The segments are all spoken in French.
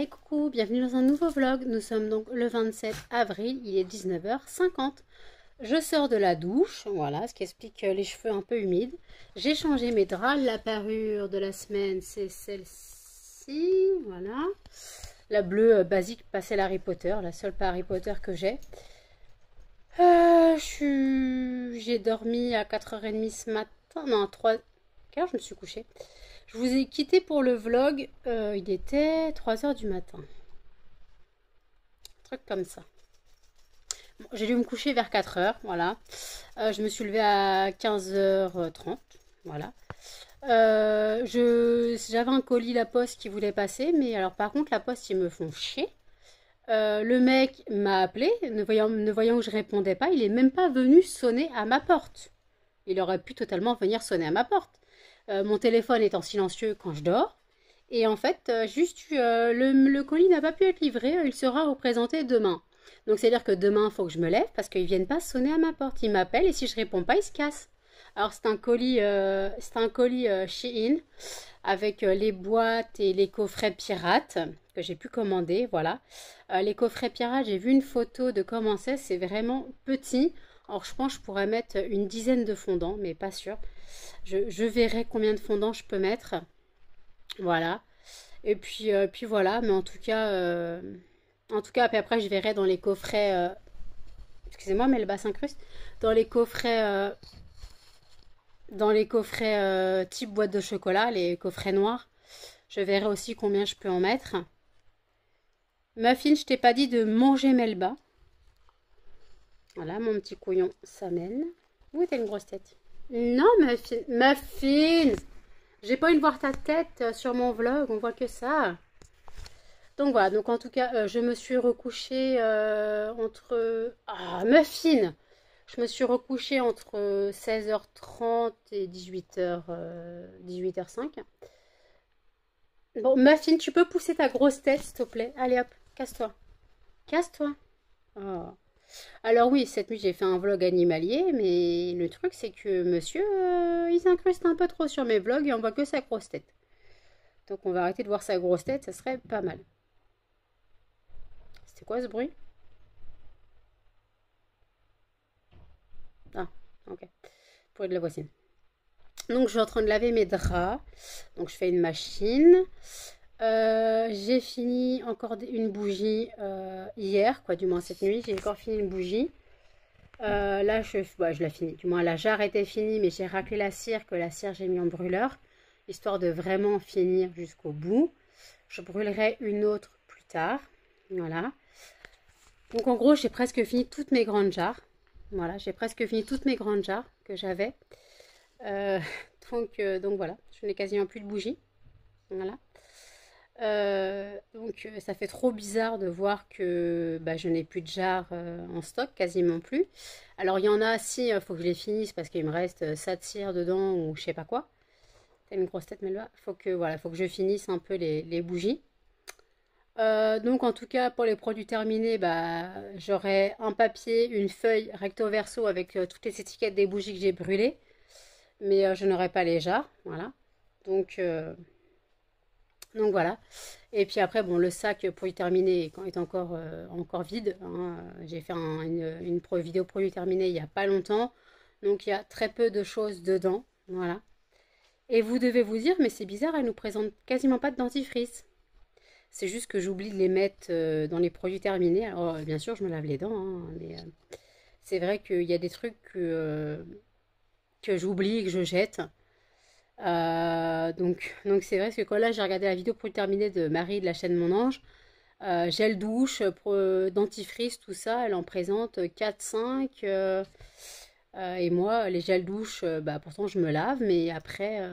Hey coucou, bienvenue dans un nouveau vlog. Nous sommes donc le 27 avril, il est 19h50. Je sors de la douche, voilà, ce qui explique les cheveux un peu humides. J'ai changé mes draps, la parure de la semaine c'est celle-ci, voilà. La bleue basique passée Harry Potter, la seule pas Harry Potter que j'ai. J'ai dormi à 4h30 ce matin, non 3... Quelle heure je me suis couchée? Je vous ai quitté pour le vlog, il était 3h du matin. Un truc comme ça. Bon, j'ai dû me coucher vers 4h, voilà. Je me suis levée à 15h30, voilà. J'avais un colis La Poste qui voulait passer, mais alors par contre La Poste ils me font chier. Le mec m'a appelé, ne voyant que je répondais pas, il est même pas venu sonner à ma porte. Il aurait pu totalement venir sonner à ma porte. Mon téléphone est en silencieux quand je dors. Et en fait, le colis n'a pas pu être livré. Il sera représenté demain. Donc, c'est-à-dire que demain, il faut que je me lève parce qu'ils ne viennent pas sonner à ma porte. Ils m'appellent et si je réponds pas, ils se cassent. Alors, c'est un colis Shein avec les boîtes et les coffrets pirates que j'ai pu commander. Voilà. Les coffrets pirates, j'ai vu une photo de comment c'est vraiment petit. Alors, je pense que je pourrais mettre une dizaine de fondants, mais pas sûr. Je verrai combien de fondants je peux mettre. Voilà. Et puis voilà. Mais en tout cas, puis après, je verrai dans les coffrets. Excusez-moi, mais le bas s'incruste. Dans les coffrets. Type boîte de chocolat, les coffrets noirs. Je verrai aussi combien je peux en mettre. Muffin, je t'ai pas dit de manger Melba. Voilà, mon petit couillon s'amène. Où t'as une grosse tête? Non, Muffin. Muffin! J'ai pas envie de voir ta tête sur mon vlog, on voit que ça. Donc voilà, donc en tout cas, je me suis recouchée entre... Ah, Muffin! Je me suis recouchée entre 16h30 et 18h, 18h05. Bon, Muffin, tu peux pousser ta grosse tête, s'il te plaît? Allez hop, casse-toi. Casse-toi. Oh. Alors oui, cette nuit j'ai fait un vlog animalier, mais le truc c'est que monsieur, il s'incruste un peu trop sur mes vlogs et on voit que sa grosse tête. Donc on va arrêter de voir sa grosse tête, ça serait pas mal. C'était quoi ce bruit? Ah, ok. Bruit de la voisine. Donc je suis en train de laver mes draps. Donc je fais une machine. J'ai fini encore une bougie hier, quoi, du moins cette nuit. J'ai encore fini une bougie. Là, je l'ai fini. Du moins, la jarre était finie, mais j'ai raclé la cire, que la cire j'ai mis en brûleur, histoire de vraiment finir jusqu'au bout. Je brûlerai une autre plus tard. Voilà. Donc, en gros, j'ai presque fini toutes mes grandes jarres. Voilà, j'ai presque fini toutes mes grandes jarres que j'avais. Euh, donc voilà, je n'ai quasiment plus de bougies. Voilà. Ça fait trop bizarre de voir que je n'ai plus de jarres en stock, quasiment plus. Alors il y en a, si il faut que je les finisse parce qu'il me reste ça de cire dedans ou je sais pas quoi. T'as une grosse tête, Melba. Faut que je finisse un peu les bougies. Donc en tout cas pour les produits terminés, j'aurai un papier, une feuille recto verso avec toutes les étiquettes des bougies que j'ai brûlées, mais je n'aurai pas les jarres, voilà. Donc voilà. Et puis après, bon, le sac pour y terminer est encore vide, hein. J'ai fait une vidéo produit terminé il n'y a pas longtemps. Donc il y a très peu de choses dedans. Voilà. Et vous devez vous dire, mais c'est bizarre, elle nous présente quasiment pas de dentifrice. C'est juste que j'oublie de les mettre dans les produits terminés. Alors bien sûr, je me lave les dents, hein, mais c'est vrai qu'il y a des trucs que j'oublie et que je jette. Donc c'est vrai que quand là j'ai regardé la vidéo pour terminer de Marie de la chaîne Mon Ange, gel douche, dentifrice, tout ça, elle en présente 4-5. Et moi, les gels douche, pourtant je me lave, mais après,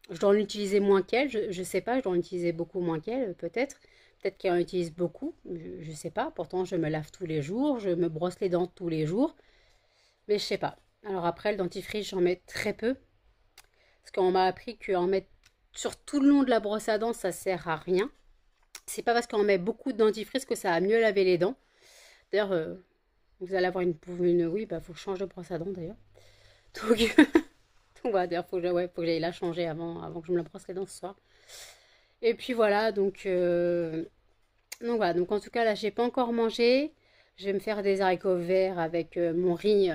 je dois en utiliser moins qu'elle. Je sais pas, je dois en utiliser beaucoup moins qu'elle, peut-être. Peut-être qu'elle en utilise beaucoup, je sais pas. Pourtant, je me lave tous les jours, je me brosse les dents tous les jours, mais je sais pas. Alors après, le dentifrice, j'en mets très peu. Parce qu'on m'a appris qu'en mettre sur tout le long de la brosse à dents, ça sert à rien. C'est pas parce qu'on met beaucoup de dentifrice que ça va mieux laver les dents. D'ailleurs, vous allez avoir oui, faut que je change de brosse à dents d'ailleurs. Donc, donc voilà, d'ailleurs, faut que j'aille la changer avant que je me la brosse les dents ce soir. Et puis voilà, donc voilà, donc en tout cas là j'ai pas encore mangé. Je vais me faire des haricots verts avec mon riz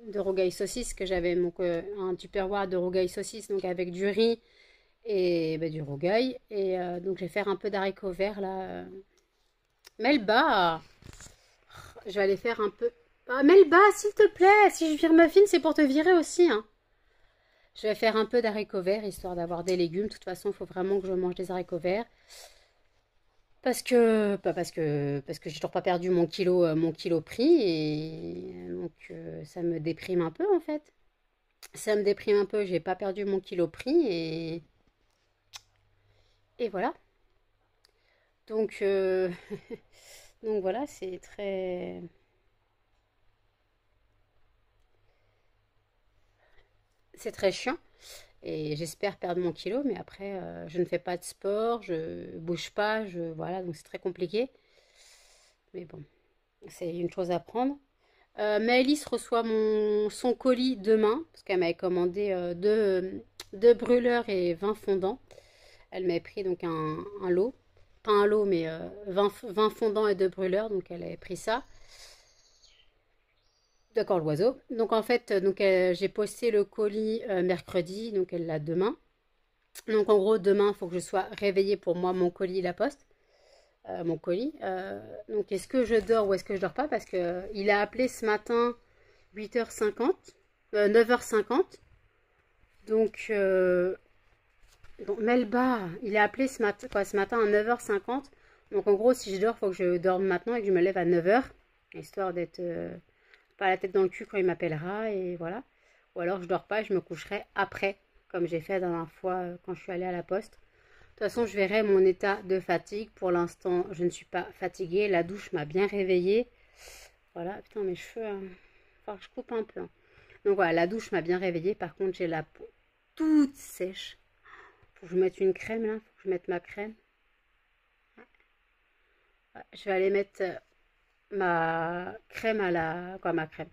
de rogaille saucisse que j'avais donc un tupperware de rogaille saucisse donc avec du riz et bah, du rogaille et donc je vais faire un peu d'haricots verts là. Melba, je vais aller faire un peu. Ah, Melba, s'il te plaît, si je vire muffin c'est pour te virer aussi hein. Je vais faire un peu d'haricots verts histoire d'avoir des légumes. De toute façon, il faut vraiment que je mange des haricots verts. Parce que j'ai toujours pas perdu mon kilo prix et donc ça me déprime un peu en fait. Ça me déprime un peu, j'ai pas perdu mon kilo prix et voilà. Donc donc voilà, c'est très chiant et j'espère perdre mon kilo, mais après je ne fais pas de sport, je bouge pas, voilà, donc c'est très compliqué. Mais bon, c'est une chose à prendre. Maëlys reçoit son colis demain, parce qu'elle m'avait commandé deux brûleurs et 20 fondants. Elle m'avait pris donc un lot, pas un lot, mais 20 fondants et deux brûleurs, donc elle avait pris ça. D'accord, l'oiseau. Donc en fait, j'ai posté le colis mercredi, donc elle l'a demain. Donc en gros, demain, il faut que je sois réveillée pour moi, mon colis, la poste. Mon colis. Donc est-ce que je dors ou est-ce que je dors pas? Parce que il a appelé ce matin 8h50, 9h50. Donc Melba, il a appelé ce matin à 9h50. Donc en gros, si je dors, il faut que je dorme maintenant et que je me lève à 9h. Histoire d'être pas la tête dans le cul quand il m'appellera. Et voilà. Ou alors je dors pas et je me coucherai après, comme j'ai fait la dernière fois quand je suis allée à la poste. De toute façon, je verrai mon état de fatigue. Pour l'instant, je ne suis pas fatiguée. La douche m'a bien réveillée. Voilà, putain, mes cheveux, hein. Faut que je coupe un peu, hein. Donc voilà, la douche m'a bien réveillée. Par contre, j'ai la peau toute sèche. Faut que je mette une crème là. Faut que je mette ma crème. Ouais, je vais aller mettre ma crème à la. Quoi, ma crème?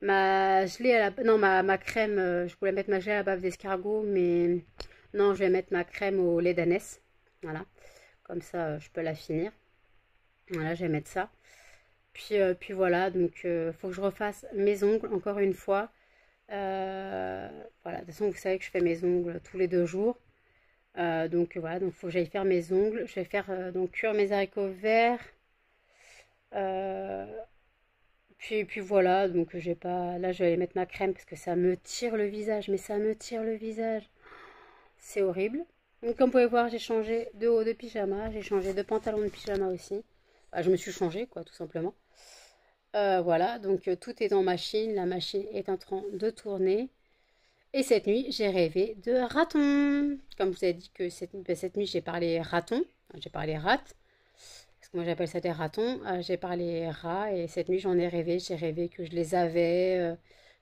Ma gelée à la. Non, ma crème. Je voulais mettre ma gelée à la bave d'escargot, mais non, je vais mettre ma crème au lait d'ânesse. Voilà. Comme ça, je peux la finir. Voilà, je vais mettre ça. Puis voilà, donc faut que je refasse mes ongles encore une fois. Voilà, de toute façon, vous savez que je fais mes ongles tous les 2 jours. Donc voilà, donc faut que j'aille faire mes ongles. Je vais faire donc cuire mes haricots verts. Euh, puis voilà, donc j'ai pas. Là, je vais aller mettre ma crème parce que ça me tire le visage, mais ça me tire le visage. C'est horrible. Donc comme vous pouvez voir, j'ai changé de haut de pyjama, j'ai changé de pantalon de pyjama aussi. Bah, je me suis changée, quoi, tout simplement. Voilà, donc tout est en machine, la machine est en train de tourner. Et cette nuit, j'ai rêvé de ratons. Comme je vous ai dit que cette nuit, j'ai parlé raton, j'ai parlé rate, parce que moi j'appelle ça des ratons. J'ai parlé rats et cette nuit, j'en ai rêvé. J'ai rêvé que je les avais,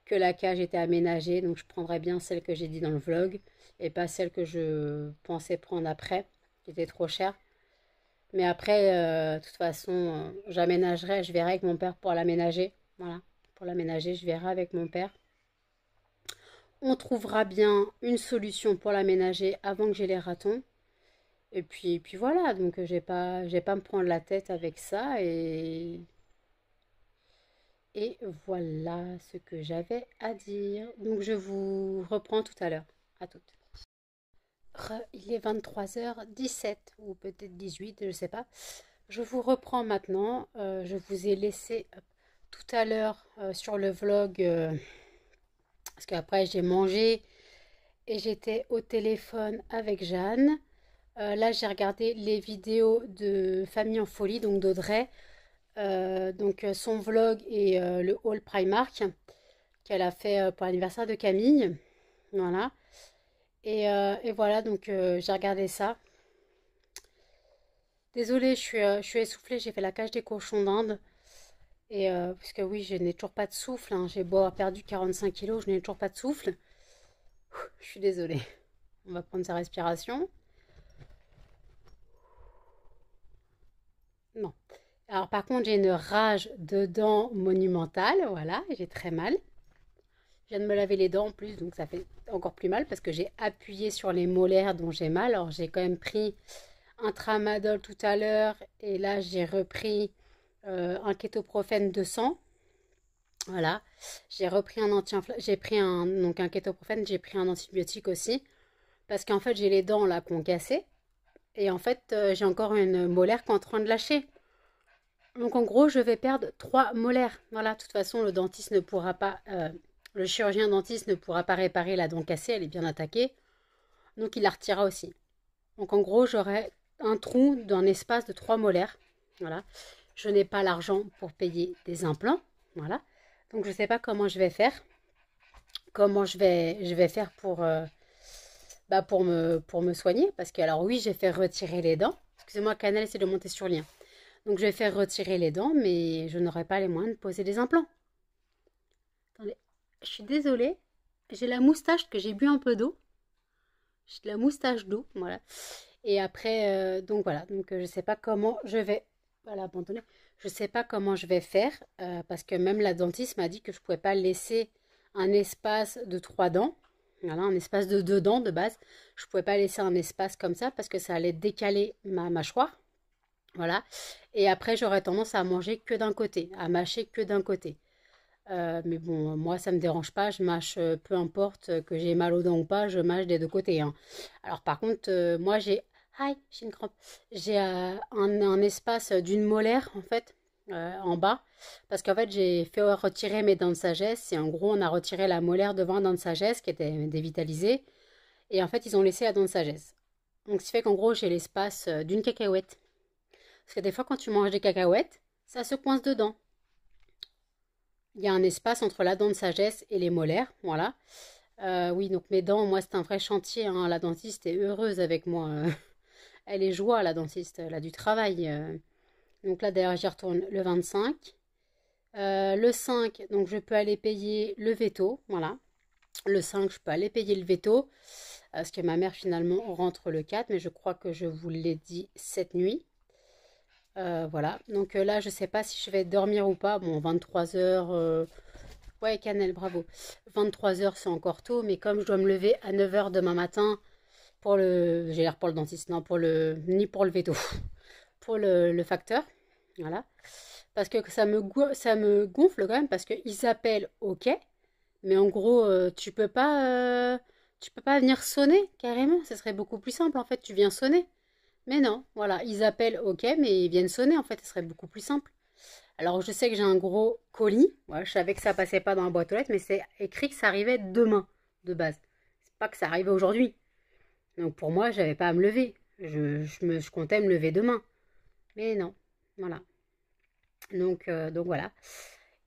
que la cage était aménagée. Donc je prendrais bien celle que j'ai dit dans le vlog et pas celle que je pensais prendre après, qui était trop chère. Mais après, de toute façon, j'aménagerai, je verrai avec mon père pour l'aménager. Voilà, pour l'aménager, je verrai avec mon père. On trouvera bien une solution pour l'aménager avant que j'ai les ratons. Et puis voilà, donc j'ai pas me prendre la tête avec ça. Et voilà ce que j'avais à dire. Donc je vous reprends tout à l'heure. À toutes. Il est 23h17 ou peut-être 18, je ne sais pas. Je vous reprends maintenant. Je vous ai laissé tout à l'heure sur le vlog parce qu'après j'ai mangé et j'étais au téléphone avec Jeanne. Là j'ai regardé les vidéos de Famille en folie, donc d'Audrey. Donc son vlog et le haul Primark qu'elle a fait pour l'anniversaire de Camille. Voilà. Et voilà, donc j'ai regardé ça. Désolée, je suis essoufflée, j'ai fait la cage des cochons d'Inde. Et parce que oui, je n'ai toujours pas de souffle, hein. J'ai beau avoir perdu 45 kilos, je n'ai toujours pas de souffle. Je suis désolée. On va prendre sa respiration. Non. Alors par contre, j'ai une rage de dents monumentale, voilà, j'ai très mal. Je viens de me laver les dents en plus, donc ça fait encore plus mal parce que j'ai appuyé sur les molaires dont j'ai mal. Alors j'ai quand même pris un tramadol tout à l'heure et là j'ai repris un kétoprophène 200. Voilà, j'ai repris un j'ai pris donc un kétoprophène, j'ai pris un antibiotique aussi parce qu'en fait j'ai les dents là qui ont cassé et en fait j'ai encore une molaire qui est en train de lâcher. Donc en gros je vais perdre 3 molaires. Voilà, de toute façon le dentiste ne pourra pas, le chirurgien dentiste ne pourra pas réparer la dent cassée, elle est bien attaquée, donc il la retirera aussi. Donc en gros j'aurai un trou d'un espace de 3 molaires. Voilà, je n'ai pas l'argent pour payer des implants. Voilà. Donc je ne sais pas comment je vais faire, comment je vais faire pour me soigner. Parce que alors oui, j'ai fait retirer les dents. Excusez-moi, Canel essaie de monter sur le lien. Donc je vais faire retirer les dents, mais je n'aurai pas les moyens de poser des implants. Attendez, je suis désolée. J'ai la moustache que j'ai bu un peu d'eau. J'ai de la moustache d'eau, voilà. Et après, donc voilà. Donc je ne sais pas comment je vais. Voilà, abandonner. Je ne sais pas comment je vais faire parce que même la dentiste m'a dit que je ne pouvais pas laisser un espace de 3 dents. Voilà, un espace de 2 dents de base. Je ne pouvais pas laisser un espace comme ça parce que ça allait décaler ma mâchoire. Voilà. Et après, j'aurais tendance à manger que d'un côté, à mâcher que d'un côté. Mais bon, moi, ça ne me dérange pas. Je mâche, peu importe que j'ai mal aux dents ou pas, je mâche des deux côtés, hein. Alors par contre, moi, j'ai... Aïe, j'ai une crampe. J'ai un espace d'une molaire, en fait, en bas. Parce qu'en fait, j'ai fait retirer mes dents de sagesse. Et en gros, on a retiré la molaire devant dents de sagesse qui était dévitalisée. Et en fait, ils ont laissé la dent de sagesse. Donc, ce qui fait qu'en gros, j'ai l'espace d'une cacahuète. Parce que des fois, quand tu manges des cacahuètes, ça se coince dedans. Il y a un espace entre la dent de sagesse et les molaires, voilà. Oui, donc mes dents, moi, c'est un vrai chantier, hein. La dentiste est heureuse avec moi. Elle est joie, la dentiste. Elle a du travail. Donc là, d'ailleurs, j'y retourne le 25. Le 5, donc je peux aller payer le veto, voilà. Le 5, je peux aller payer le veto. Parce que ma mère, finalement, rentre le 4, mais je crois que je vous l'ai dit cette nuit. Voilà, donc là je sais pas si je vais dormir ou pas. Bon, 23 heures, ouais, Cannelle, bravo. 23 heures c'est encore tôt, mais comme je dois me lever à 9 heures demain matin pour le, j'ai l'air pour le dentiste, non, pour le, ni pour le veto, pour le facteur, voilà. Parce que ça me gonfle quand même, parce qu'ils appellent, ok, mais en gros, tu peux pas venir sonner carrément, ce serait beaucoup plus simple en fait, tu viens sonner. Mais non, voilà, ils appellent, ok, mais ils viennent sonner en fait, ce serait beaucoup plus simple. Alors je sais que j'ai un gros colis, ouais, je savais que ça passait pas dans la boîte aux lettres, mais c'est écrit que ça arrivait demain, de base. C'est pas que ça arrivait aujourd'hui. Donc pour moi, j'avais pas à me lever. Je comptais me lever demain. Mais non, voilà. Donc voilà.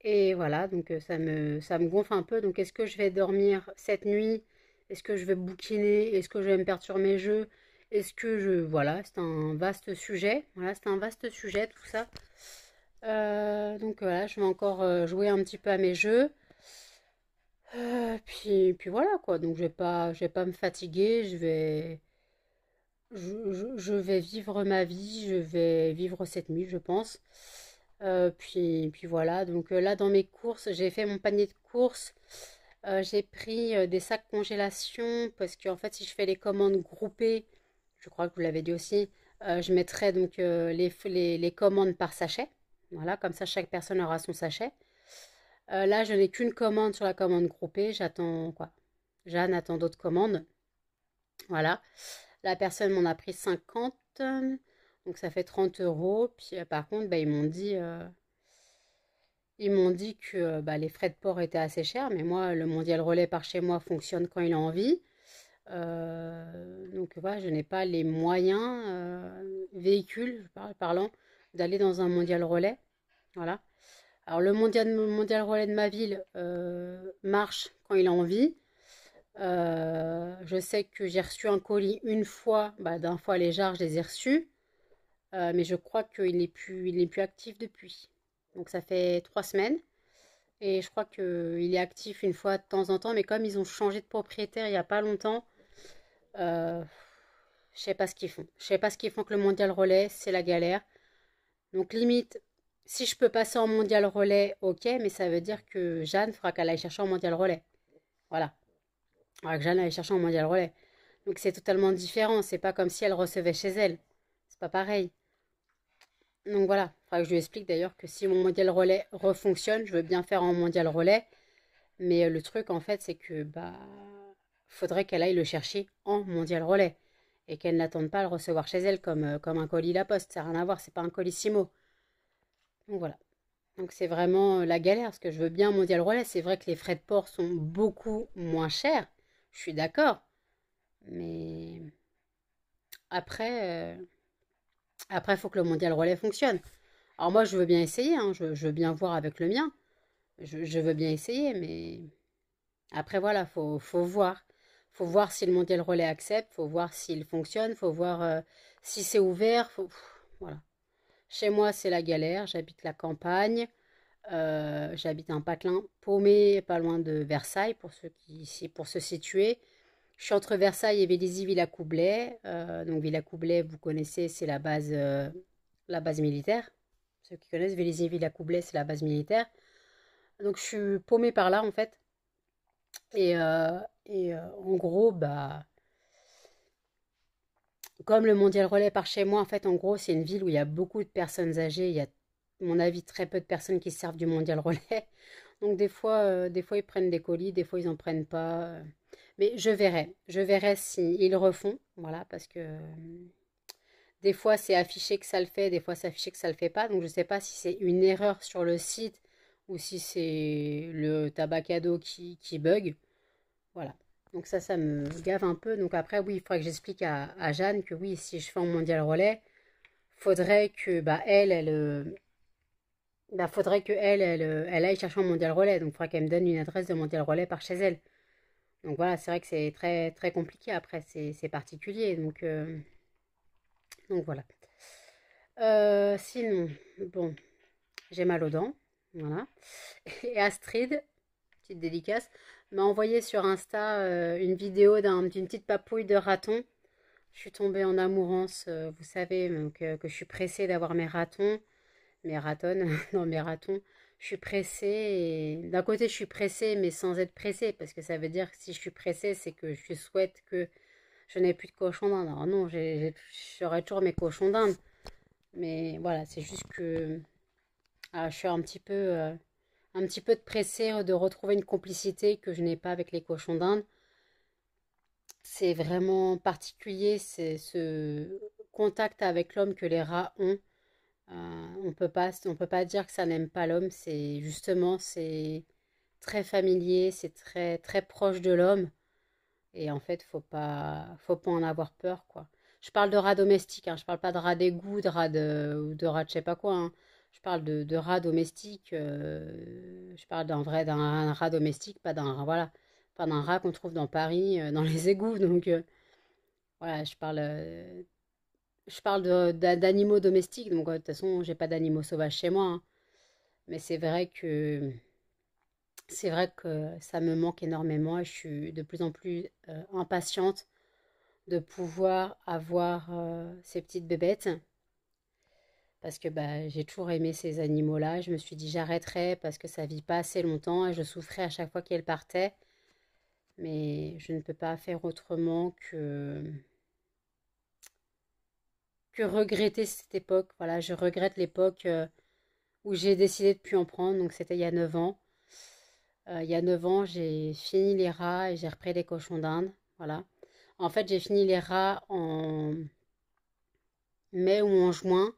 Et voilà, donc ça me gonfle un peu. Donc est-ce que je vais dormir cette nuit? Est-ce que je vais bouquiner? Est-ce que je vais me perdre sur mes jeux? Est-ce que je... Voilà, c'est un vaste sujet. Voilà, c'est un vaste sujet tout ça. Donc voilà, je vais encore jouer un petit peu à mes jeux. Puis voilà quoi. Donc je vais pas me fatiguer. Je vais vivre ma vie. Je vais vivre cette nuit, je pense. Puis voilà. Donc là, dans mes courses, j'ai fait mon panier de courses. J'ai pris des sacs congélation parce qu'en fait, si je fais les commandes groupées, je crois que vous l'avez dit aussi, je mettrai donc les commandes par sachet. Voilà, comme ça, chaque personne aura son sachet. Là, je n'ai qu'une commande sur la commande groupée. J'attends quoi? Jeanne attend d'autres commandes. Voilà. La personne m'en a pris 50. Donc ça fait 30 euros. Puis par contre, bah, ils m'ont dit que bah, les frais de port étaient assez chers. Mais moi, le Mondial Relais par chez moi fonctionne quand il a envie. Donc voilà, je n'ai pas les moyens, véhicules parlant, d'aller dans un Mondial Relais. Voilà. Alors le mondial relais de ma ville marche quand il a envie. Je sais que j'ai reçu un colis une fois, bah, d'un fois les jarres, je les ai reçus. Mais je crois il n'est plus actif depuis. Donc ça fait 3 semaines. Et je crois qu'il est actif une fois de temps en temps. Mais comme ils ont changé de propriétaire il n'y a pas longtemps, euh, je sais pas ce qu'ils font. Je sais pas ce qu'ils font que le mondial relais, c'est la galère. Donc limite, si je peux passer en mondial relais, ok, mais ça veut dire que Jeanne fera qu'elle aille chercher en mondial relais. Voilà. Alors que Jeanne allait chercher en mondial relais. Donc c'est totalement différent. C'est pas comme si elle recevait chez elle. C'est pas pareil. Donc voilà. Il faudra que je lui explique d'ailleurs que si mon mondial relais refonctionne, je veux bien faire en mondial relais. Mais le truc en fait, c'est que bah faudrait qu'elle aille le chercher en mondial relais. Et qu'elle n'attende pas à le recevoir chez elle comme un colis La Poste. Ça n'a rien à voir, c'est pas un colissimo. Donc voilà. Donc c'est vraiment la galère, parce que je veux bien mondial relais. C'est vrai que les frais de port sont beaucoup moins chers. Je suis d'accord. Mais après, après, il faut que le mondial relais fonctionne. Alors moi, je veux bien essayer, hein, je veux bien voir avec le mien. Je veux bien essayer, mais après, voilà, faut voir. Faut voir si le mondial relais accepte, faut voir s'il fonctionne, faut voir si c'est ouvert. Voilà. Chez moi, c'est la galère. J'habite la campagne. J'habite un patelin paumé, pas loin de Versailles, pour se situer. Je suis entre Versailles et Vélizy-Villacoublay. Donc Villacoublay, vous connaissez, c'est la base militaire. Ceux qui connaissent Vélizy-Villacoublay, c'est la base militaire. Donc je suis paumée par là en fait. En gros, bah, comme le mondial relais par chez moi, en fait, en gros, c'est une ville où il y a beaucoup de personnes âgées. Il y a, à mon avis, très peu de personnes qui se servent du mondial relais. Donc des fois ils prennent des colis, des fois ils en prennent pas. Mais je verrai si ils refont, voilà, parce que des fois c'est affiché que ça le fait, des fois c'est affiché que ça le fait pas. Donc je sais pas si c'est une erreur sur le site ou si c'est le tabacado qui bug. Voilà. Donc ça me gave un peu. Donc après, oui, il faudrait que j'explique à Jeanne que oui, si je fais un mondial relais, faudrait que bah faudrait que elle aille chercher un mondial relais. Donc il faudrait qu'elle me donne une adresse de mondial relais par chez elle. Donc voilà, c'est vrai que c'est très très compliqué après, c'est particulier. Donc voilà. Sinon, bon, j'ai mal aux dents. Voilà. Et Astrid, petite dédicace, m'a envoyé sur Insta une vidéo d'une petite papouille de raton. Je suis tombée en amourance, vous savez, donc, que je suis pressée d'avoir mes ratons, mes ratonnes, non mes ratons. Je suis pressée et d'un côté je suis pressée mais sans être pressée parce que ça veut dire que si je suis pressée c'est que je souhaite que je n'ai plus de cochons d'Inde. Alors non, j'aurai toujours mes cochons d'Inde. Mais voilà, c'est juste que je suis un petit peu de pressée de retrouver une complicité que je n'ai pas avec les cochons d'Inde. C'est vraiment particulier, c'est ce contact avec l'homme que les rats ont. On peut pas dire que ça n'aime pas l'homme. C'est justement, c'est très familier, c'est très très proche de l'homme. Et en fait, faut pas en avoir peur, quoi. Je parle de rats domestiques, hein, je parle pas de rats d'égout, ou de rats de je sais pas quoi, hein. Je parle de rats domestiques. Je parle d'un rat domestique, pas voilà, pas d'un rat qu'on trouve dans Paris, dans les égouts. Donc voilà, je parle d'animaux domestiques. Donc de toute façon, j'ai pas d'animaux sauvages chez moi, hein. Mais c'est vrai que ça me manque énormément et je suis de plus en plus impatiente de pouvoir avoir ces petites bébêtes parce que bah, j'ai toujours aimé ces animaux-là. Je me suis dit j'arrêterai parce que ça vit pas assez longtemps et je souffrais à chaque fois qu'elles partaient. Mais je ne peux pas faire autrement que regretter cette époque. Voilà, je regrette l'époque où j'ai décidé de plus en prendre. Donc c'était il y a 9 ans. Il y a 9 ans, j'ai fini les rats et j'ai repris les cochons d'Inde. Voilà. En fait, j'ai fini les rats en mai ou en juin.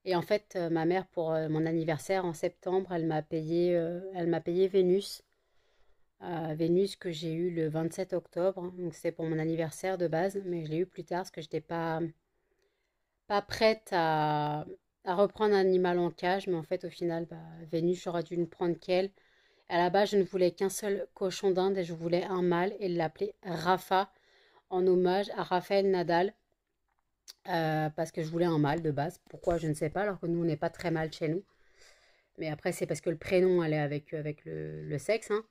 Et en fait, ma mère, pour mon anniversaire en septembre, elle m'a payé Vénus. Vénus que j'ai eu le 27 octobre. Donc c'était pour mon anniversaire de base, mais je l'ai eu plus tard parce que j'étais pas prête à reprendre un animal en cage. Mais en fait, au final, bah, Vénus, j'aurais dû ne prendre qu'elle. À la base, je ne voulais qu'un seul cochon d'Inde et je voulais un mâle et l'appeler Rafa en hommage à Raphaël Nadal. Parce que je voulais un mâle de base. Pourquoi, je ne sais pas, alors que nous, on n'est pas très mâle chez nous. Mais après, c'est parce que le prénom allait avec le sexe, hein.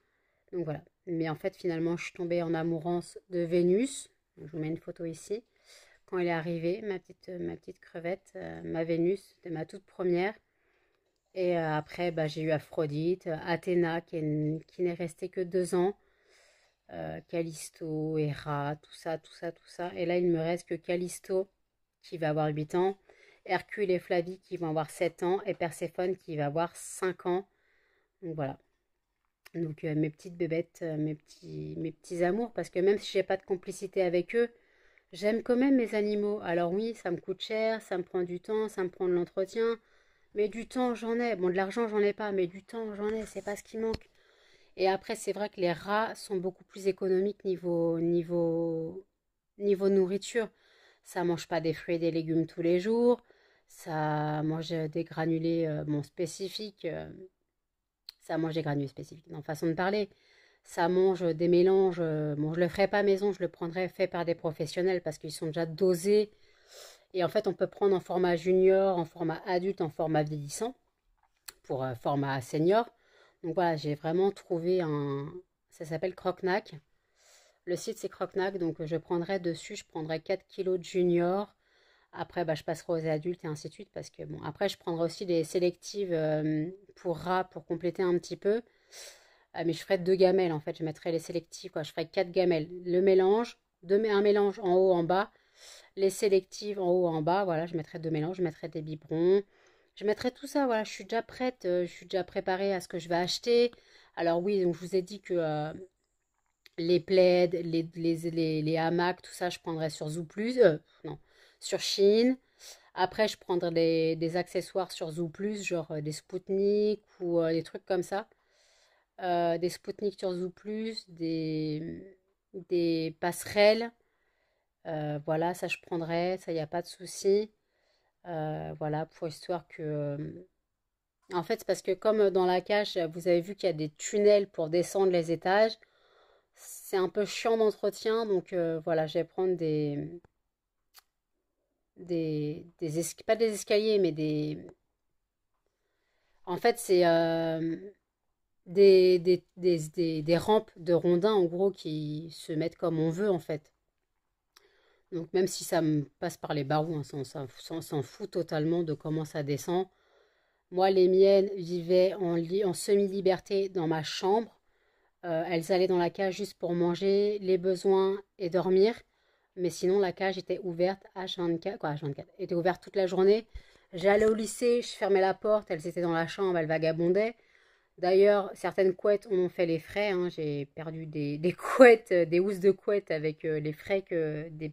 Donc voilà. Mais en fait, finalement, je suis tombée en amourance de Vénus. Je vous mets une photo ici. Quand elle est arrivée, ma petite crevette, ma Vénus, c'était ma toute première. Et après, bah, j'ai eu Aphrodite, Athéna, qui n'est restée que 2 ans. Callisto, Hera, tout ça, tout ça, tout ça. Et là, il me reste que Callisto qui va avoir 8 ans, Hercule et Flavie qui vont avoir 7 ans, et Perséphone qui va avoir 5 ans. Donc voilà. Donc mes petites bébêtes, mes petits amours, parce que même si j'ai pas de complicité avec eux, j'aime quand même mes animaux. Alors oui, ça me coûte cher, ça me prend du temps, ça me prend de l'entretien, mais du temps j'en ai. Bon, de l'argent j'en ai pas, mais du temps j'en ai, c'est pas ce qui manque. Et après, c'est vrai que les rats sont beaucoup plus économiques niveau nourriture. Ça mange pas des fruits et des légumes tous les jours. Ça mange des granulés bon, spécifiques. Ça mange des granulés spécifiques, non, façon de parler. Ça mange des mélanges. Bon, je le ferai pas maison, je le prendrai fait par des professionnels parce qu'ils sont déjà dosés. Et en fait, on peut prendre en format junior, en format adulte, en format vieillissant, pour format senior. Donc voilà, j'ai vraiment trouvé un... Ça s'appelle Croc-Nac. Le site c'est Croc-Nac, donc je prendrai dessus, je prendrai 4 kilos de junior. Après, bah, je passerai aux adultes et ainsi de suite parce que bon, après, je prendrai aussi des sélectives pour rats pour compléter un petit peu. Mais je ferai deux gamelles en fait. Je mettrai les sélectives, quoi. Je ferai quatre gamelles. Le mélange, un mélange en haut, en bas. Les sélectives en haut, en bas. Voilà, je mettrai deux mélanges. Je mettrai des biberons. Je mettrai tout ça. Voilà, je suis déjà prête. Je suis déjà préparée à ce que je vais acheter. Alors oui, donc je vous ai dit que les plaids, les hamacs, tout ça, je prendrai sur Zooplus. Non, sur Shein. Après, je prendrai des accessoires sur Zooplus, genre des Spoutnik ou des trucs comme ça. Des Spoutnik sur Zooplus, des passerelles. Voilà, ça je prendrai, ça, il n'y a pas de souci. Voilà, pour histoire que... En fait, c'est parce que comme dans la cage, vous avez vu qu'il y a des tunnels pour descendre les étages. C'est un peu chiant d'entretien, donc voilà, je vais prendre pas des escaliers, mais des... En fait, c'est des rampes de rondins, en gros, qui se mettent comme on veut, en fait. Donc même si ça me passe par les barreaux, hein, on s'en fout totalement de comment ça descend. Moi, les miennes vivaient en semi-liberté dans ma chambre. Elles allaient dans la cage juste pour manger, les besoins et dormir. Mais sinon, la cage était ouverte H24, quoi, H24, était ouverte toute la journée. J'allais au lycée, je fermais la porte, elles étaient dans la chambre, elles vagabondaient. D'ailleurs, certaines couettes en ont fait les frais, hein. J'ai perdu des couettes, des housses de couettes avec les frais que des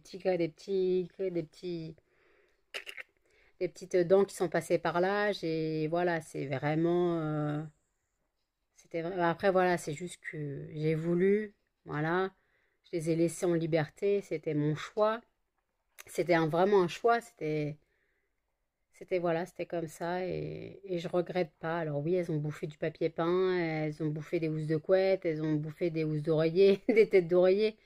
petites dents qui sont passées par là. Voilà, c'est vraiment, après voilà, c'est juste que j'ai voulu, voilà, je les ai laissés en liberté, c'était mon choix, vraiment un choix, voilà, c'était comme ça et je regrette pas. Alors oui, elles ont bouffé du papier peint, elles ont bouffé des housses de couette, elles ont bouffé des housses d'oreiller, des têtes d'oreiller.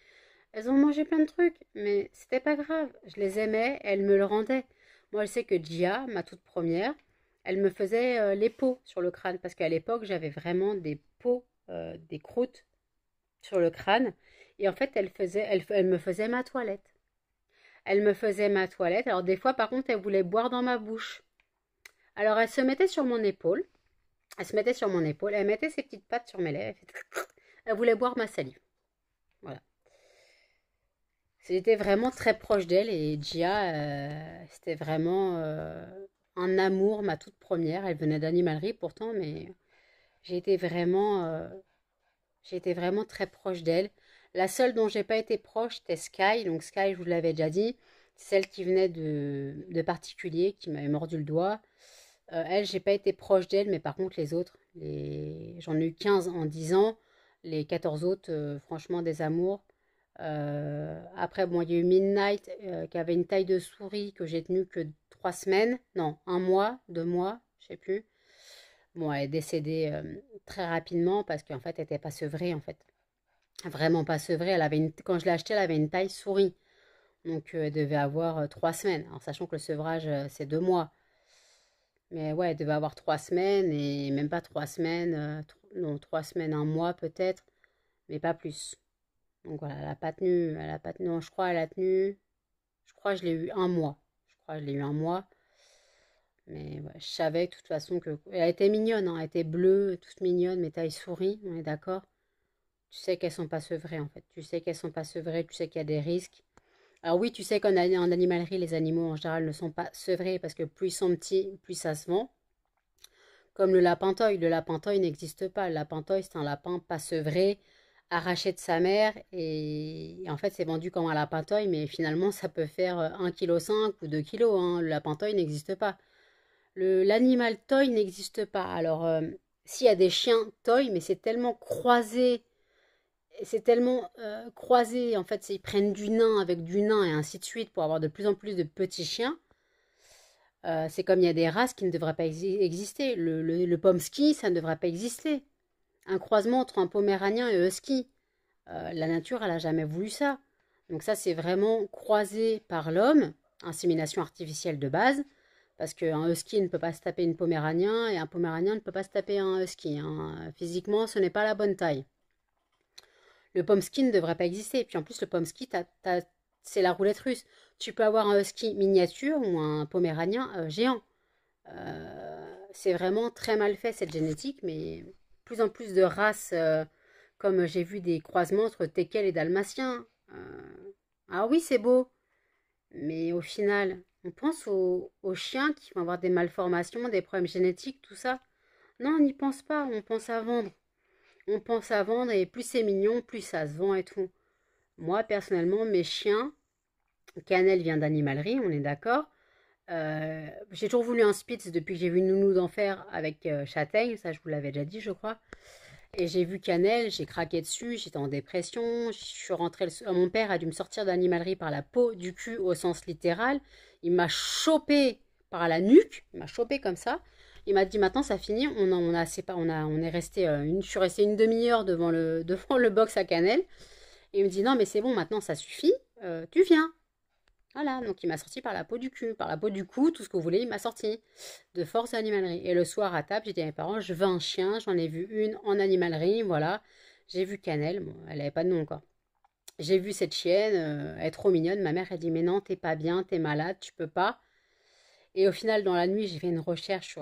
Elles ont mangé plein de trucs, mais c'était pas grave. Je les aimais, elles me le rendaient. Moi, je sais que Gia, ma toute première, elle me faisait les peaux sur le crâne parce qu'à l'époque, j'avais vraiment des peaux, des croûtes sur le crâne. Et en fait, elle me faisait ma toilette. Elle me faisait ma toilette. Alors des fois, par contre, elle voulait boire dans ma bouche. Alors elle se mettait sur mon épaule. Elle se mettait sur mon épaule. Elle mettait ses petites pattes sur mes lèvres. Elle voulait boire ma salive. Voilà. J'étais vraiment très proche d'elle et Gia, c'était vraiment un amour, ma toute première. Elle venait d'animalerie pourtant, mais j'ai été vraiment, euh, j'ai été vraiment très proche d'elle. La seule dont j'ai pas été proche, c'était Sky. Donc Sky, je vous l'avais déjà dit, celle qui venait de particulier, qui m'avait mordu le doigt. Elle, j'ai pas été proche d'elle, mais par contre les autres, j'en ai eu 15 en 10 ans. Les 14 autres, franchement, des amours. Après, bon, il y a eu Midnight qui avait une taille de souris que j'ai tenue que 3 semaines. Non, un mois, 2 mois, je sais plus. Bon, elle est décédée très rapidement parce qu'en fait, elle n'était pas sevrée, en fait. Vraiment pas sevrée. Quand je l'ai achetée, elle avait une taille souris. Donc, elle devait avoir 3 semaines. Alors, sachant que le sevrage, c'est 2 mois. Mais ouais, elle devait avoir 3 semaines et même pas 3 semaines. Non, 3 semaines, un mois peut-être, mais pas plus. Donc voilà, elle a pas tenu, non, je crois, elle a tenu, je crois que je l'ai eu un mois. Je crois que je l'ai eu un mois. Mais ouais, je savais de toute façon que. Elle était mignonne, hein, elle était bleue, toute mignonne, mais taille souris, on est d'accord. Tu sais qu'elles sont pas sevrées en fait. Tu sais qu'elles sont pas sevrées, tu sais qu'il y a des risques. Alors oui, tu sais en animalerie, les animaux en général ne sont pas sevrés parce que plus ils sont petits, plus ça se vend. Comme le lapin-toy. Le lapin-toy n'existe pas. Le lapin-toy, c'est un lapin pas sevré, arraché de sa mère. Et en fait, c'est vendu comme un lapin-toy, mais finalement, ça peut faire 1,5 kg ou 2 kilos, hein. Le lapin-toy n'existe pas. L'animal toy n'existe pas. Alors, s'il y a des chiens toy, mais c'est tellement croisé, en fait, ils prennent du nain avec du nain et ainsi de suite pour avoir de plus en plus de petits chiens. C'est comme il y a des races qui ne devraient pas exister. Le pomsky, ça ne devrait pas exister. Un croisement entre un poméranien et un husky. La nature, elle n'a jamais voulu ça. Donc ça, c'est vraiment croisé par l'homme, insémination artificielle de base, parce qu'un husky ne peut pas se taper une poméranien et un poméranien ne peut pas se taper un husky, hein. Physiquement, ce n'est pas la bonne taille. Le pomsky ne devrait pas exister. Et puis en plus, le pomsky, c'est la roulette russe. Tu peux avoir un husky miniature ou un poméranien géant. C'est vraiment très mal fait cette génétique, mais plus en plus de races, comme j'ai vu des croisements entre teckel et dalmatien. Ah oui, c'est beau, mais au final, on pense aux chiens qui vont avoir des malformations, des problèmes génétiques, tout ça. Non, on n'y pense pas, on pense à vendre. On pense à vendre et plus c'est mignon, plus ça se vend et tout. Moi, personnellement, mes chiens, Cannelle vient d'animalerie, on est d'accord. J'ai toujours voulu un Spitz depuis que j'ai vu Nounou d'Enfer avec Châtaigne, ça je vous l'avais déjà dit, je crois. Et j'ai vu Cannelle, j'ai craqué dessus, j'étais en dépression. Je suis rentrée. Mon père a dû me sortir d'animalerie par la peau du cul au sens littéral. Il m'a chopé par la nuque, il m'a chopé comme ça. Il m'a dit maintenant ça finit. On est resté je suis restée une demi-heure devant devant le box à Cannelle. Et il me dit non mais c'est bon maintenant ça suffit, tu viens. Voilà, donc il m'a sorti par la peau du cul, par la peau du cou, tout ce que vous voulez, il m'a sorti de force animalerie. Et le soir à table, j'ai dit à mes parents, je veux un chien, j'en ai vu une en animalerie, voilà. J'ai vu Cannelle, bon, elle n'avait pas de nom quoi. J'ai vu cette chienne, elle est trop mignonne. Ma mère a dit, mais non, t'es pas bien, t'es malade, tu peux pas. Et au final, dans la nuit, j'ai fait une recherche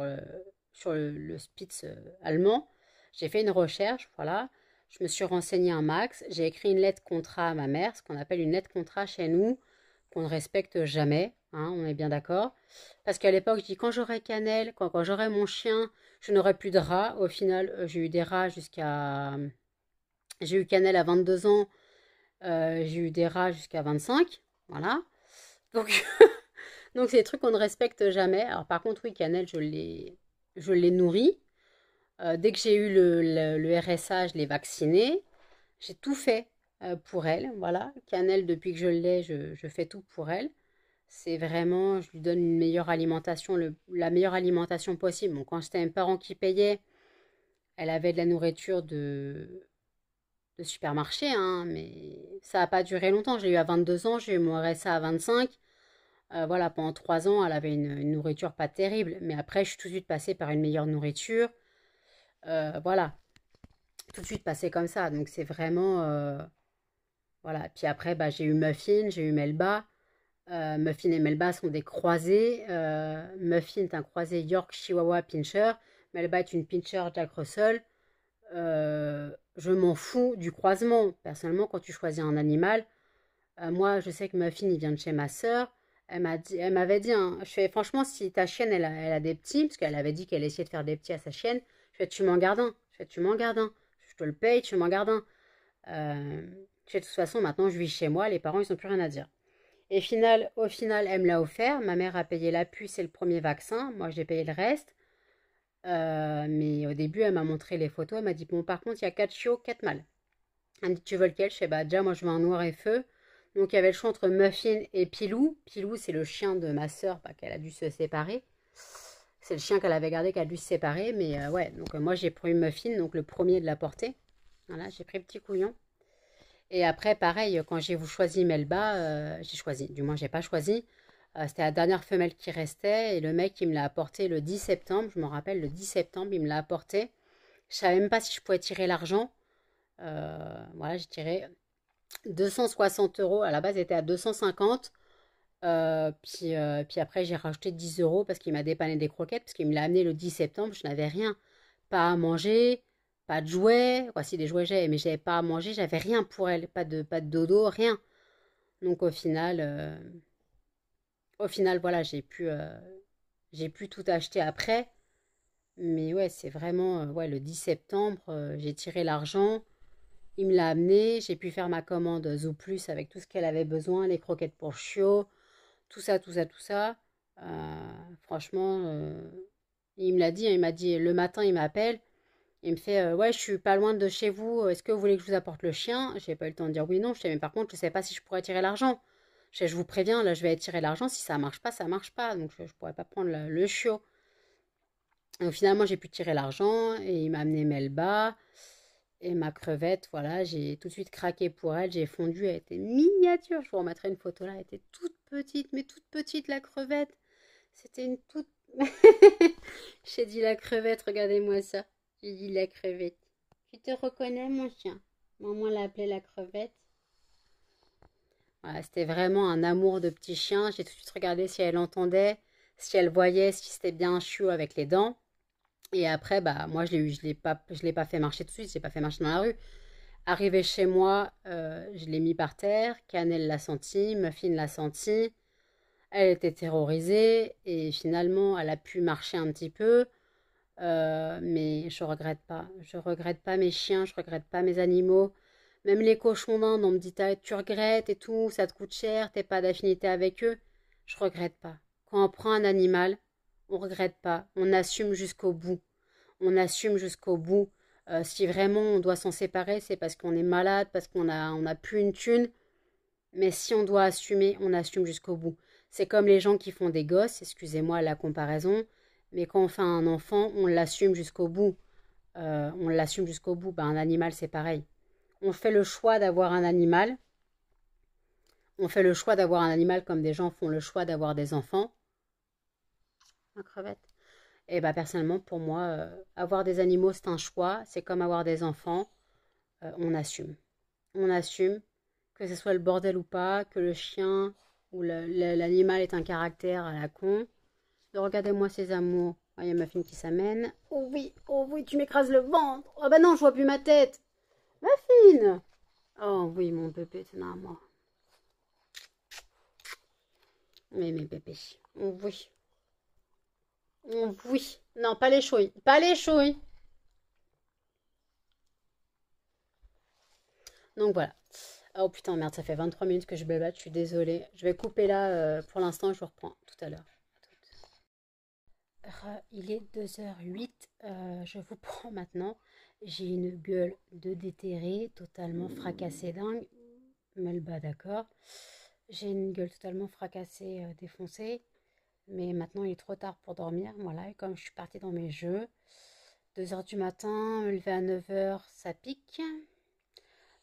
sur le Spitz allemand. J'ai fait une recherche, voilà. Je me suis renseignée un max. J'ai écrit une lettre contrat à ma mère, ce qu'on appelle une lettre contrat chez nous, qu'on ne respecte jamais, hein, on est bien d'accord. Parce qu'à l'époque, je dis quand j'aurai Cannelle, quand j'aurai mon chien, je n'aurai plus de rats. Au final, j'ai eu des rats jusqu'à... J'ai eu Cannelle à 22 ans, j'ai eu des rats jusqu'à 25, voilà. Donc, donc c'est des trucs qu'on ne respecte jamais. Alors par contre, oui, Cannelle, je l'ai nourri. Dès que j'ai eu le RSA, je l'ai vacciné. J'ai tout fait pour elle, voilà. Cannelle, depuis que je l'ai, je fais tout pour elle. C'est vraiment, je lui donne une meilleure alimentation, la meilleure alimentation possible. Bon, quand c'était un parent qui payait, elle avait de la nourriture de supermarché, hein, mais ça n'a pas duré longtemps. J'ai eu à 22 ans, j'ai eu mon RSA à 25. Voilà, pendant 3 ans, elle avait une nourriture pas terrible. Mais après, je suis tout de suite passée par une meilleure nourriture. Voilà, tout de suite passée comme ça. Donc c'est vraiment... voilà. Puis après, bah, j'ai eu Muffin, j'ai eu Melba. Muffin et Melba sont des croisés. Muffin est un croisé York Chihuahua Pinscher. Melba est une Pinscher Jack Russell. Je m'en fous du croisement. Personnellement, quand tu choisis un animal, moi, je sais que Muffin, il vient de chez ma sœur. Elle m'avait dit, hein, je fais, franchement, si ta chienne, elle a des petits, parce qu'elle avait dit qu'elle essayait de faire des petits à sa chienne, je fais, tu m'en gardes un. Je fais, tu m'en gardes un. Je te le paye, tu m'en gardes un. Je fais, de toute façon, maintenant, je vis chez moi, les parents, ils n'ont plus rien à dire. Et au final, elle me l'a offert. Ma mère a payé la puce et le premier vaccin. Moi, j'ai payé le reste. Mais au début, elle m'a montré les photos. Elle m'a dit, bon, par contre, il y a 4 chiots, 4 mâles. Elle me dit, tu veux lequel? Je sais, bah, déjà, moi, je veux un noir et feu. Donc, il y avait le choix entre Muffin et Pilou. Pilou, c'est le chien de ma sœur, bah, qu'elle a dû se séparer. C'est le chien qu'elle avait gardé, qu'elle a dû se séparer. Mais ouais, donc moi, j'ai pris Muffin, donc le premier de la portée. Voilà, j'ai pris Petit Couillon. Et après, pareil, quand j'ai choisi Melba, j'ai choisi, du moins, j'ai pas choisi. C'était la dernière femelle qui restait. Et le mec, il me l'a apporté le 10 septembre. Je me rappelle, le 10 septembre, il me l'a apporté. Je savais même pas si je pouvais tirer l'argent. Voilà, j'ai tiré 260 euros. À la base, il était à 250. Puis après, j'ai rajouté 10 euros parce qu'il m'a dépanné des croquettes. Parce qu'il me l'a amené le 10 septembre. Je n'avais rien. Pas à manger. pas de jouets, quoi, si des jouets j'ai, mais j'avais pas à manger, j'avais rien pour elle, pas de dodo, rien. Donc au final, voilà, j'ai pu tout acheter après. Mais ouais, c'est vraiment, ouais, le 10 septembre, j'ai tiré l'argent, il me l'a amené, j'ai pu faire ma commande Zooplus avec tout ce qu'elle avait besoin, les croquettes pour chiot, tout ça, tout ça, tout ça. Franchement, il me l'a dit, hein, il m'a dit le matin, il m'appelle, il me fait ouais, je suis pas loin de chez vous, est-ce que vous voulez que je vous apporte le chien? J'ai pas eu le temps de dire oui, non, je sais, mais par contre, je sais pas si je pourrais tirer l'argent. Je vous préviens, là, je vais tirer l'argent, si ça marche pas, ça marche pas, donc je pourrais pas prendre le chiot. Donc, finalement, j'ai pu tirer l'argent et il m'a amené Melba et ma crevette. Voilà, j'ai tout de suite craqué pour elle. J'ai fondu, elle était miniature. Je vous remettrai une photo là. Elle était toute petite, mais toute petite la crevette. C'était une toute. J'ai dit la crevette, regardez-moi ça. J'ai dit la crevette. Tu te reconnais, mon chien? Maman l'a appelée la crevette. Voilà, c'était vraiment un amour de petit chien. J'ai tout de suite regardé si elle entendait, si elle voyait, si c'était bien un chiot avec les dents. Et après, bah, moi, je l'ai eu, je l'ai pas fait marcher tout de suite, je l'ai pas fait marcher dans la rue. Arrivé chez moi, je l'ai mis par terre, Cannelle l'a senti, Muffin l'a senti, elle était terrorisée, et finalement, elle a pu marcher un petit peu, mais je regrette pas mes chiens, je regrette pas mes animaux, même les cochons d'Inde, on me dit, tu regrettes et tout, ça te coûte cher, t'es pas d'affinité avec eux, je regrette pas. Quand on prend un animal, on regrette pas, on assume jusqu'au bout. On assume jusqu'au bout. Si vraiment on doit s'en séparer, c'est parce qu'on est malade, parce on a plus une thune. Mais si on doit assumer, on assume jusqu'au bout. C'est comme les gens qui font des gosses, excusez-moi la comparaison, mais quand on fait un enfant, on l'assume jusqu'au bout. On l'assume jusqu'au bout. Ben, un animal, c'est pareil. On fait le choix d'avoir un animal. On fait le choix d'avoir un animal comme des gens font le choix d'avoir des enfants. Un crevette. Et bah personnellement, pour moi, avoir des animaux, c'est un choix. C'est comme avoir des enfants. On assume. On assume, que ce soit le bordel ou pas, que le chien ou l'animal est un caractère à la con. Regardez-moi ces amours. Ah, il y a ma fille qui s'amène. Oh oui, tu m'écrases le ventre. Oh bah non, je vois plus ma tête. Ma fine. Oh oui, mon bébé, c'est à moi. Mais mes bébés. Oh oui. Oh oui. Non, pas les chouilles. Pas les chouilles. Donc voilà. Oh putain, merde, ça fait 23 minutes que je blabate, je suis désolée. Je vais couper là pour l'instant, je vous reprends tout à l'heure. Il est 2h08, je vous prends maintenant. J'ai une gueule de déterré, totalement fracassée dingue. Melba, d'accord. J'ai une gueule totalement fracassée, défoncée. Mais maintenant, il est trop tard pour dormir. Voilà, et comme je suis partie dans mes jeux, 2h du matin, me lever à 9h, ça pique.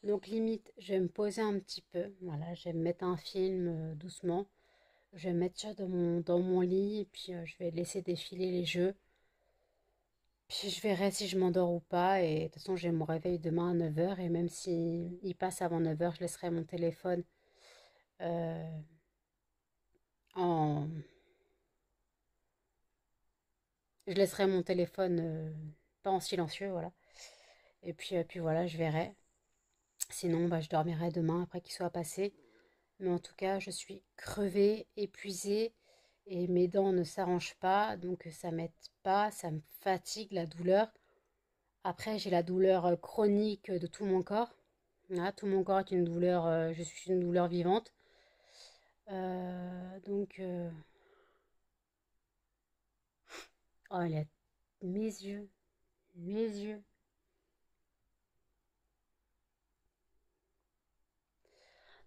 Donc limite, je vais me poser un petit peu. Voilà, je vais me mettre un film doucement. Je vais me mettre ça dans mon lit et puis je vais laisser défiler les jeux. Puis je verrai si je m'endors ou pas. Et de toute façon, j'ai mon réveil demain à 9h. Et même si il passe avant 9h, je laisserai mon téléphone euh, en... Je laisserai mon téléphone pas en silencieux, voilà. Et puis voilà, je verrai. Sinon, bah, je dormirai demain après qu'il soit passé. Mais en tout cas, je suis crevée, épuisée et mes dents ne s'arrangent pas, donc ça m'aide pas, ça me fatigue la douleur. Après, j'ai la douleur chronique de tout mon corps. Voilà, tout mon corps est une douleur, je suis une douleur vivante. Donc, oh, il y a mes yeux, mes yeux.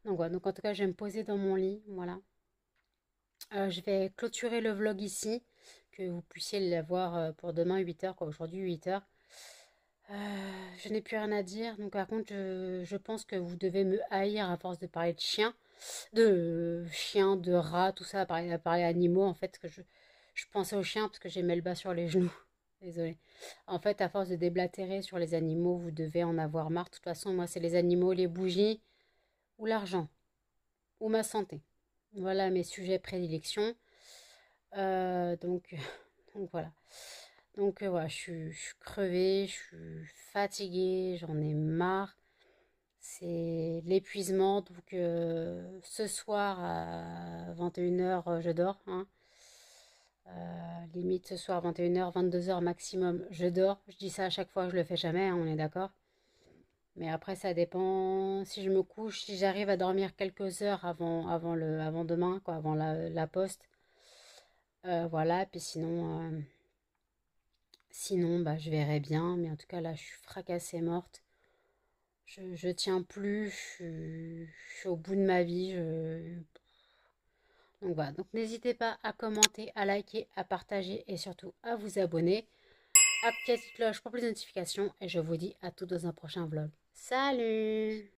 Donc voilà, donc en tout cas, je vais me poser dans mon lit, voilà. Je vais clôturer le vlog ici, que vous puissiez l'avoir pour demain 8h, quoi, aujourd'hui 8h. Je n'ai plus rien à dire. Donc par contre, je pense que vous devez me haïr à force de parler de chiens, de rats, tout ça, à parler animaux. En fait, je pensais aux chiens parce que j'ai Melba sur les genoux. Désolée. En fait, à force de déblatérer sur les animaux, vous devez en avoir marre. De toute façon, moi, c'est les animaux, les bougies ou l'argent ou ma santé. Voilà mes sujets prédilection. Donc, donc voilà. Donc voilà, je suis crevée, je suis fatiguée, j'en ai marre. C'est l'épuisement. Donc ce soir à 21 h je dors, hein. Limite ce soir 21 h 22 h maximum, je dors. Je dis ça à chaque fois, je le fais jamais, hein, on est d'accord. Mais après, ça dépend. Si je me couche, si j'arrive à dormir quelques heures avant demain, quoi, avant la poste. Voilà, puis sinon, bah, je verrai bien. Mais en tout cas, là, je suis fracassée morte. Je tiens plus. Je suis au bout de ma vie. Donc voilà. Donc n'hésitez pas à commenter, à liker, à partager et surtout à vous abonner. Activez la petite cloche pour plus de notifications. Et je vous dis à tous dans un prochain vlog. Salut!